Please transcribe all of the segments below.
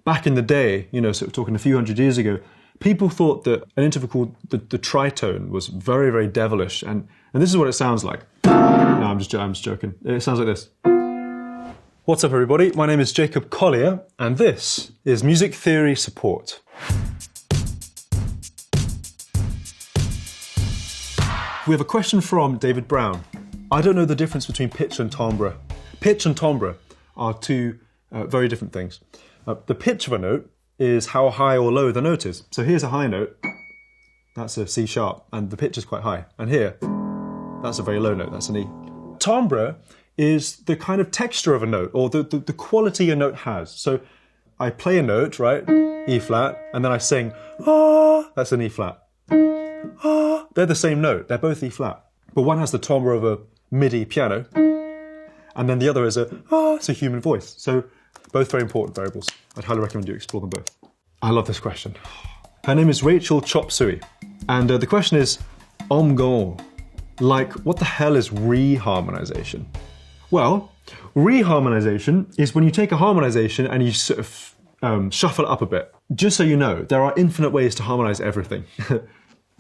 Back in the day, sort of talking a few hundred years ago, people thought that an interval called the tritone was very, very devilish, and this is what it sounds like. No, I'm just joking. It sounds like this. What's up, everybody? My name is Jacob Collier, and this is Music Theory Support. We have a question from David Brown. I don't know the difference between pitch and timbre. Pitch and timbre are two very different things. The pitch of a note is how high or low the note is. So here's a high note, that's a C sharp, and the pitch is quite high. And here, that's a very low note, that's an E. Timbre is the kind of texture of a note, or the quality a note has. So I play a note, right, E flat, and then I sing, ah, that's an E flat. Ah, they're the same note, they're both E flat. But one has the timbre of a MIDI piano, and then the other is it's a human voice. So both very important variables. I'd highly recommend you explore them both. I love this question. Her name is Rachel Chop-Suey, and the question is, like, what the hell is reharmonization? Well, reharmonization is when you take a harmonization and you sort of shuffle it up a bit. Just so you know, there are infinite ways to harmonize everything.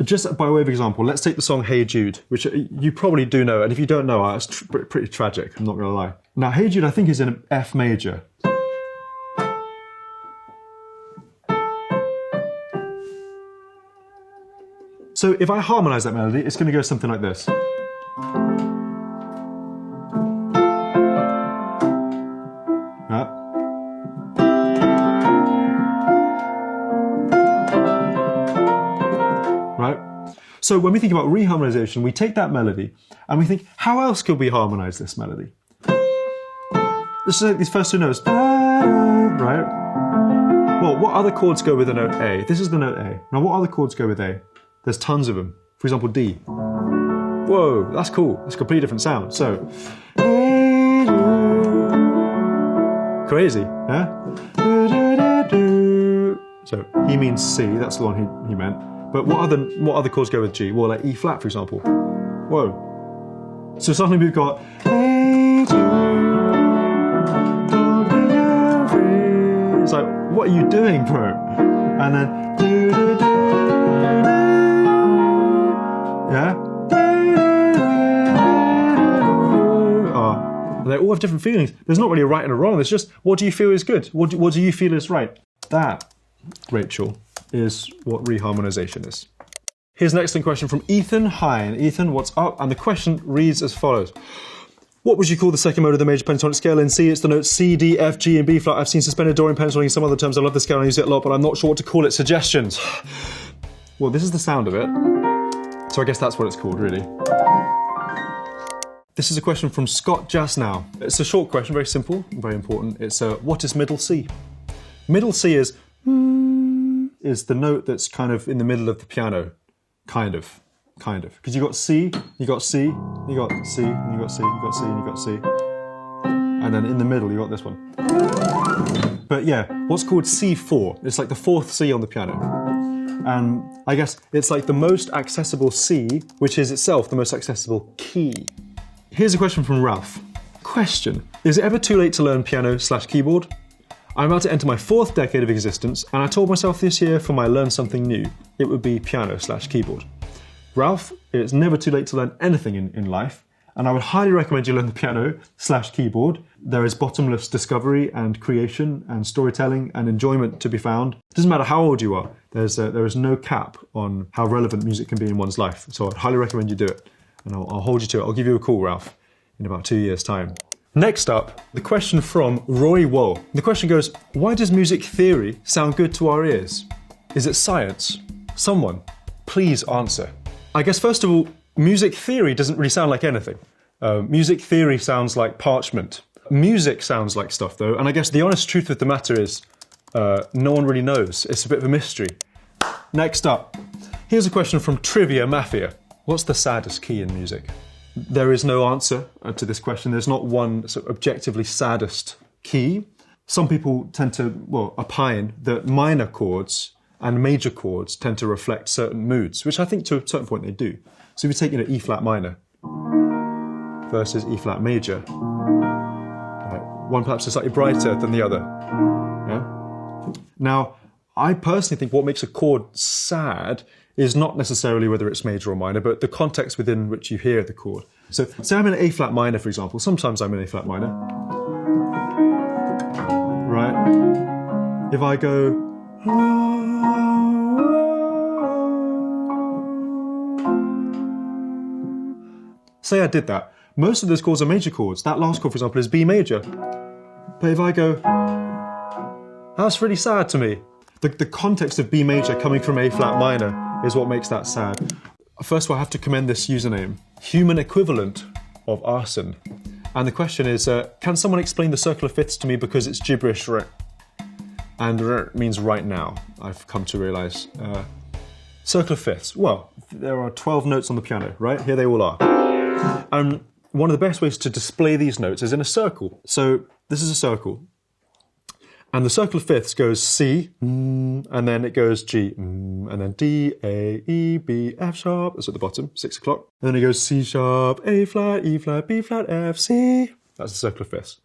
Just by way of example, let's take the song Hey Jude, which you probably do know, and if you don't know, it's pretty tragic, I'm not going to lie. Now, Hey Jude, I think, is in F major. So if I harmonize that melody, it's going to go something like this. Right? So when we think about reharmonization, we take that melody and we think, how else could we harmonize this melody? Let's take these first two notes, right? Well, what other chords go with the note A? This is the note A. Now, what other chords go with A? There's tons of them. For example, D. Whoa, that's cool. That's a completely different sound. So, crazy, yeah? So, he means C, that's the one he meant. But what other chords go with G? Well, like E flat, for example. Whoa. So suddenly we've got it's like, what are you doing, bro? And then yeah? They all have different feelings. There's not really a right and a wrong. There's just, what do you feel is good? What do you feel is right? That, Rachel, is what reharmonization is. Here's an excellent question from Ethan. Hi, and Ethan, what's up? And the question reads as follows. What would you call the second mode of the major pentatonic scale? In C, it's the notes C, D, F, G, and B flat. I've seen suspended Dorian pentatonic in some other terms. I love the scale and I use it a lot, but I'm not sure what to call it. Suggestions? Well, this is the sound of it. So I guess that's what it's called, really. This is a question from Scott Jasnow. It's a short question, very simple, very important. It's what is middle C? Middle C is the note that's kind of in the middle of the piano. Kind of. Because you got C, you got C, you got C, and you got C, you got C, and you got C. And then in the middle, you got this one. But yeah, what's called C4, it's like the fourth C on the piano. And I guess it's like the most accessible C, which is itself the most accessible key. Here's a question from Ralph. Question, is it ever too late to learn piano/keyboard? I'm about to enter my 4th decade of existence, and I told myself this year for my learn something new, it would be piano/keyboard. Ralph, it's never too late to learn anything in life, and I would highly recommend you learn the piano/keyboard. There is bottomless discovery and creation and storytelling and enjoyment to be found. It doesn't matter how old you are, there is no cap on how relevant music can be in one's life, so I'd highly recommend you do it, and I'll hold you to it. I'll give you a call, Ralph, in about 2 years' time. Next up, the question from Roy Woll. The question goes, why does music theory sound good to our ears? Is it science? Someone, please answer. I guess first of all, music theory doesn't really sound like anything. Music theory sounds like parchment. Music sounds like stuff though, and I guess the honest truth of the matter is, no one really knows. It's a bit of a mystery. Next up, here's a question from Trivia Mafia. What's the saddest key in music? There is no answer to this question. There's not one sort of objectively saddest key. Some people tend to, opine that minor chords and major chords tend to reflect certain moods, which I think to a certain point they do. So if you take, E flat minor versus E flat major, right, one perhaps is slightly brighter than the other. Yeah? Now, I personally think what makes a chord sad is not necessarily whether it's major or minor, but the context within which you hear the chord. So say I'm in A flat minor, for example. Sometimes I'm in A flat minor. Right? If I go... Say I did that. Most of those chords are major chords. That last chord, for example, is B major. But if I go... That's really sad to me. The context of B major coming from A flat minor is what makes that sad. First of all, I have to commend this username. Human equivalent of arson. And the question is, can someone explain the circle of fifths to me because it's gibberish? And means right now, I've come to realise. Circle of fifths. Well, there are 12 notes on the piano, right? Here they all are. And one of the best ways to display these notes is in a circle. So this is a circle. And the circle of fifths goes C, and then it goes G, and then D, A, E, B, F sharp, that's at the bottom, 6 o'clock. And then it goes C sharp, A flat, E flat, B flat, F, C. That's the circle of fifths.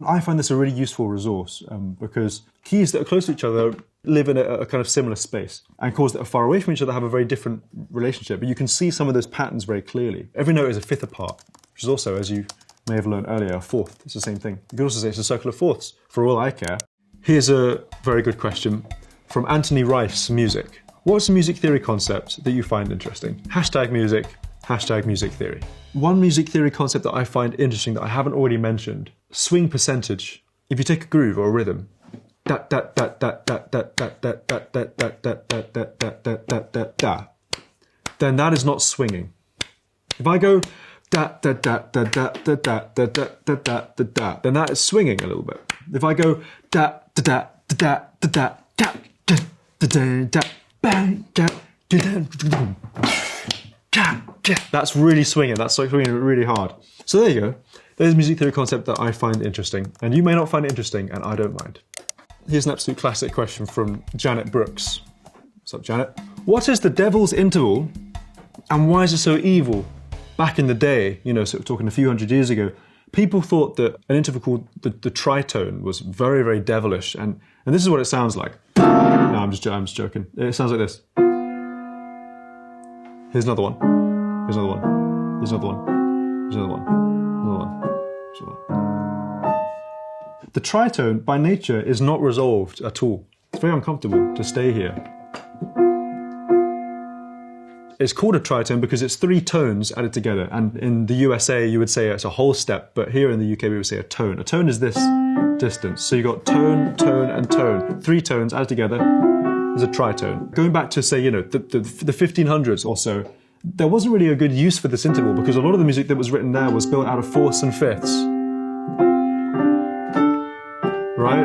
I find this a really useful resource because keys that are close to each other live in a kind of similar space, and chords that are far away from each other have a very different relationship. But you can see some of those patterns very clearly. Every note is a fifth apart, which is also, as you may have learned earlier, a fourth. It's the same thing. You could also say it's a circle of fourths, for all I care. Here's a very good question from Anthony Rice, Music. What's a music theory concept that you find interesting? Hashtag music, hashtag music theory. One music theory concept that I find interesting that I haven't already mentioned, swing percentage. If you take a groove or a rhythm, then that is not swinging. If I go da da da da da da da da da da da da da, then that is swinging a little bit. If I go da da da da da da da da da da bang da da, that's really swinging. That's like swinging really hard. So there you go. There's a music theory concept that I find interesting, and you may not find it interesting, and I don't mind. Here's an absolute classic question from Janet Brooks. What's up, Janet? What is the devil's interval, and why is it so evil? Back in the day, sort of talking a few hundred years ago, people thought that an interval called the tritone was very, very devilish, and this is what it sounds like. No, I'm just joking. It sounds like this. Here's another one. Here's another one. Here's another one. Here's another one. Another one. Here's another one. The tritone, by nature, is not resolved at all. It's very uncomfortable to stay here. It's called a tritone because it's 3 tones added together. And in the USA, you would say it's a whole step, but here in the UK, we would say a tone. A tone is this distance. So you've got tone, tone, and tone. 3 tones added together is a tritone. Going back to, say, the 1500s or so, there wasn't really a good use for this interval because a lot of the music that was written there was built out of fourths and fifths. Right?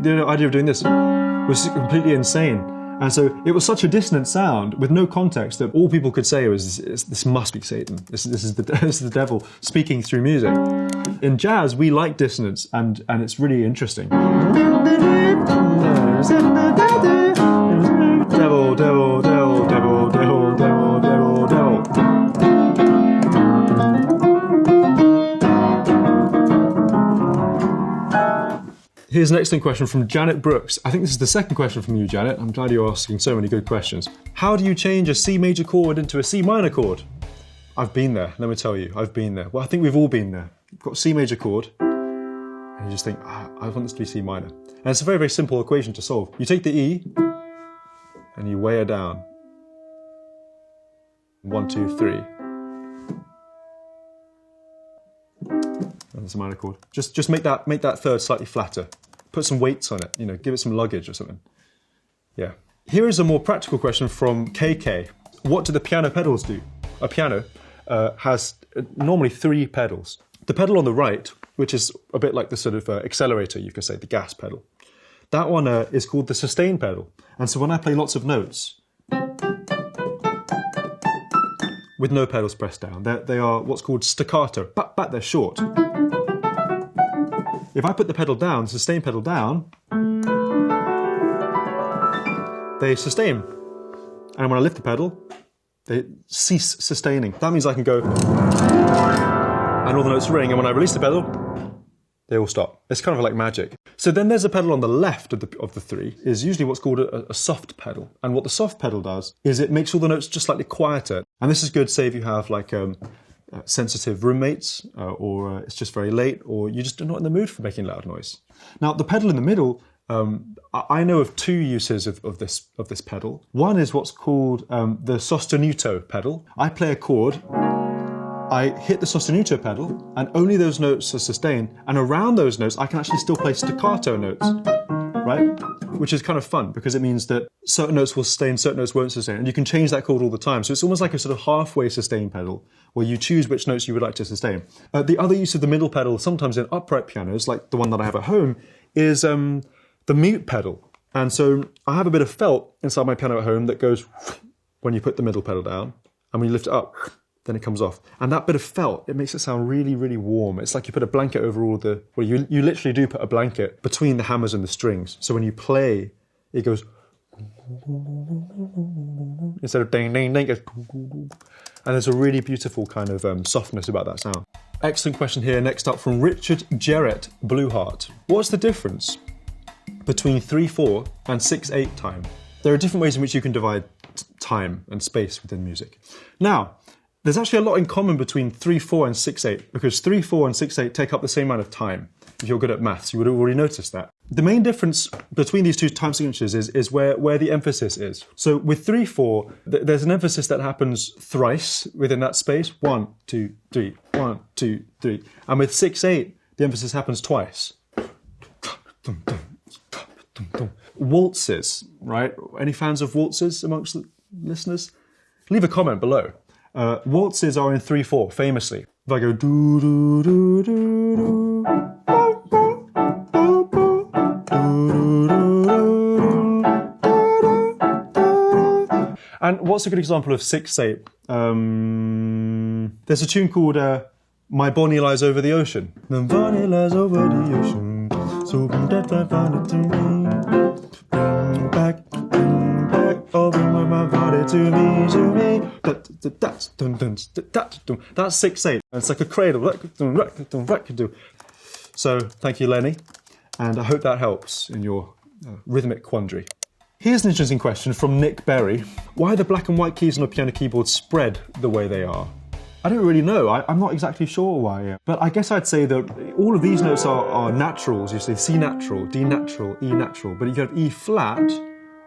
The idea of doing this was completely insane. And so it was such a dissonant sound with no context that all people could say was, this must be Satan. This is the devil speaking through music. In jazz, we like dissonance, and it's really interesting. Devil, devil, devil, devil, devil, devil, devil, devil. Here's an excellent question from Janet Brooks. I think this is the second question from you, Janet. I'm glad you're asking so many good questions. How do you change a C major chord into a C minor chord? I've been there, let me tell you, I've been there. Well, I think we've all been there. You've got a C major chord, and you just think, I want this to be C minor. And it's a very, very simple equation to solve. You take the E, and you weigh it down. 1, 2, 3. And it's a minor chord. Just make that third slightly flatter. Put some weights on it, give it some luggage or something. Yeah. Here is a more practical question from KK. What do the piano pedals do? A piano has normally 3 pedals. The pedal on the right, which is a bit like the sort of accelerator, you could say, the gas pedal. That one is called the sustain pedal. And so when I play lots of notes, with no pedals pressed down, they are what's called staccato, but they're short. If I put the pedal down, sustain pedal down, they sustain. And when I lift the pedal, they cease sustaining. That means I can go, and all the notes ring, and when I release the pedal, they all stop. It's kind of like magic. So then there's a pedal on the left of the three, is usually what's called a soft pedal. And what the soft pedal does is it makes all the notes just slightly quieter. And this is good, say if you have like sensitive roommates, or it's just very late, or you're just not in the mood for making loud noise. Now the pedal in the middle, I know of two uses of this pedal. One is what's called the sostenuto pedal. I play a chord, I hit the sostenuto pedal, and only those notes are sustained. And around those notes, I can actually still play staccato notes, right? Which is kind of fun because it means that certain notes will sustain, certain notes won't sustain. And you can change that chord all the time. So it's almost like a sort of halfway sustain pedal where you choose which notes you would like to sustain. The other use of the middle pedal, sometimes in upright pianos, like the one that I have at home, is the mute pedal. And so I have a bit of felt inside my piano at home that goes when you put the middle pedal down, and when you lift it up, then it comes off. And that bit of felt, it makes it sound really, really warm. It's like you put a blanket over all the... Well, you literally do put a blanket between the hammers and the strings. So when you play, it goes... Instead of ding, ding, ding, it goes... And there's a really beautiful kind of softness about that sound. Excellent question here. Next up from Richard Jarrett, Blue Heart. What's the difference between 3/4 and 6/8 time? There are different ways in which you can divide time and space within music. Now, there's actually a lot in common between 3/4 and 6/8 because 3/4 and 6/8 take up the same amount of time. If you're good at maths, you would have already noticed that. The main difference between these two time signatures is where the emphasis is. So with 3/4, there's an emphasis that happens thrice within that space. 1, 2, 3, 1, 2, 3. And with 6/8, the emphasis happens twice. Waltzes, right? Any fans of waltzes amongst the listeners? Leave a comment below. Waltzes are in 3/4, famously. If I go do do do do do, and what's a good example of 6/8? There's a tune called "My Bonnie Lies Over the Ocean." My bonnie lies over the ocean, so that I found it to me. Bring back, oh, bring my body to me. That's 6/8. It's like a cradle. So thank you, Lenny, and I hope that helps in your rhythmic quandary. Here's an interesting question from Nick Berry. Why are the black and white keys on a piano keyboard spread the way they are? I don't really know. I'm not exactly sure why. But I guess I'd say that all of these notes are naturals. You say C natural, D natural, E natural. But you have E flat,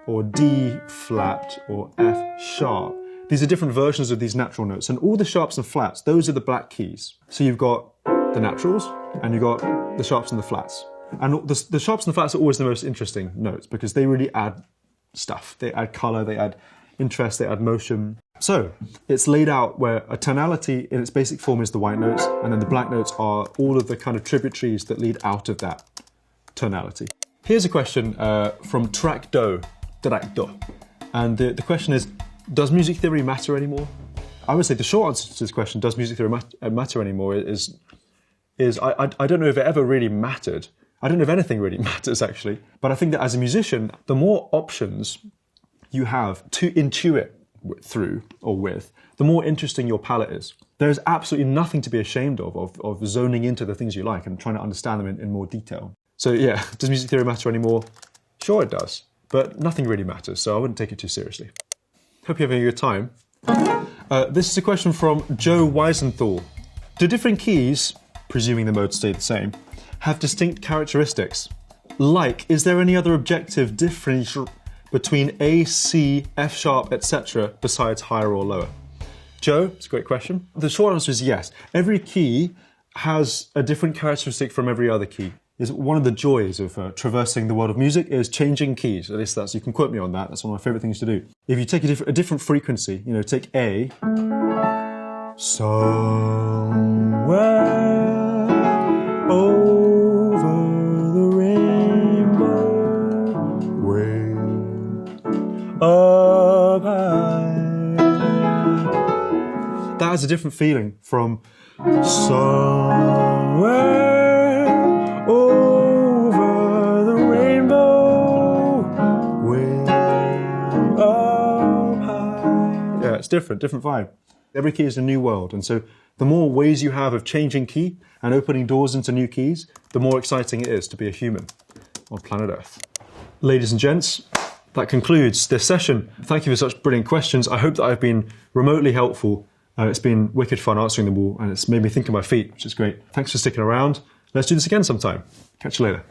or D flat, or F sharp. These are different versions of these natural notes. And all the sharps and flats, those are the black keys. So you've got the naturals, and you've got the sharps and the flats. And the sharps and the flats are always the most interesting notes because they really add stuff. They add color, they add interest, they add motion. So it's laid out where a tonality in its basic form is the white notes, and then the black notes are all of the kind of tributaries that lead out of that tonality. Here's a question from Track Do. And the question is, does music theory matter anymore? I would say the short answer to this question, does music theory matter anymore, is I don't know if it ever really mattered. I don't know if anything really matters, actually. But I think that as a musician, the more options you have to intuit through or with, the more interesting your palette is. There's absolutely nothing to be ashamed of zoning into the things you like and trying to understand them in more detail. So yeah, does music theory matter anymore? Sure it does, but nothing really matters, so I wouldn't take it too seriously. Hope you're having a good time. This is a question from Joe Weisenthal. Do different keys, presuming the modes stay the same, have distinct characteristics? Like, is there any other objective difference between A, C, F sharp, etc., besides higher or lower? Joe, it's a great question. The short answer is yes. Every key has a different characteristic from every other key. Is one of the joys of traversing the world of music is changing keys. At least you can quote me on that. That's one of my favorite things to do. If you take a different frequency, take A, somewhere over the rainbow, way up high. That has a different feeling from somewhere over the rainbow, way up high. Yeah, it's different vibe. Every key is a new world, and so the more ways you have of changing key and opening doors into new keys, the more exciting it is to be a human on planet Earth. Ladies and gents, that concludes this session. Thank you for such brilliant questions. I hope that I've been remotely helpful. It's been wicked fun answering them all, and it's made me think on my feet, which is great. Thanks for sticking around. Let's do this again sometime. Catch you later.